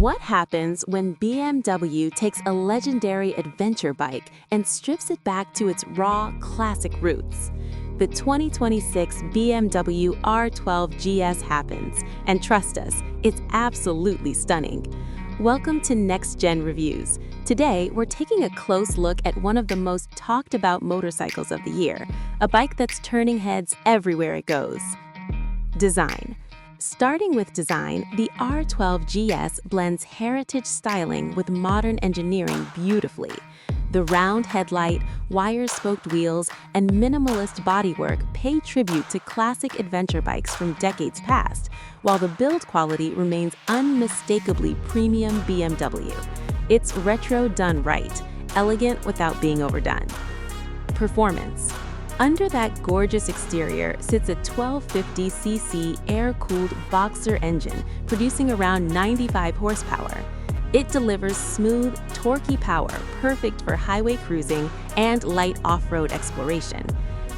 What happens when BMW takes a legendary adventure bike and strips it back to its raw, classic roots? The 2026 BMW R12 GS happens, and trust us, it's absolutely stunning. Welcome to Next Gen Reviews. Today, we're taking a close look at one of the most talked about motorcycles of the year, a bike that's turning heads everywhere it goes. Design. Starting with design, the R12 GS blends heritage styling with modern engineering beautifully. The round headlight, wire-spoked wheels, and minimalist bodywork pay tribute to classic adventure bikes from decades past, while the build quality remains unmistakably premium BMW. It's retro done right, elegant without being overdone. Performance. Under that gorgeous exterior sits a 1250cc air-cooled boxer engine producing around 95 horsepower. It delivers smooth, torquey power perfect for highway cruising and light off-road exploration.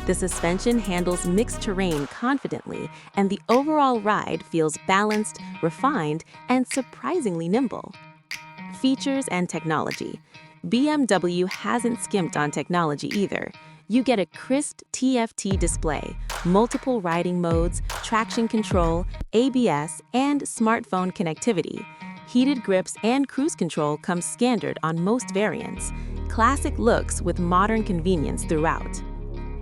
The suspension handles mixed terrain confidently, and the overall ride feels balanced, refined, and surprisingly nimble. Features and technology. BMW hasn't skimped on technology either. You get a crisp TFT display, multiple riding modes, traction control, ABS, and smartphone connectivity. Heated grips and cruise control come standard on most variants. Classic looks with modern convenience throughout.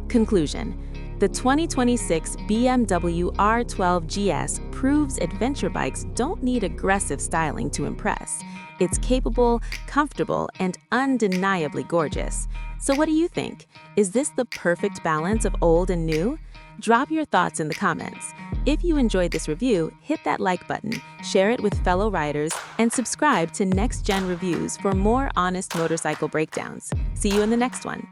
Conclusion. The 2026 BMW R12 GS proves adventure bikes don't need aggressive styling to impress. It's capable, comfortable, and undeniably gorgeous. So what do you think? Is this the perfect balance of old and new? Drop your thoughts in the comments. If you enjoyed this review, hit that like button, share it with fellow riders, and subscribe to Next Gen Reviews for more honest motorcycle breakdowns. See you in the next one.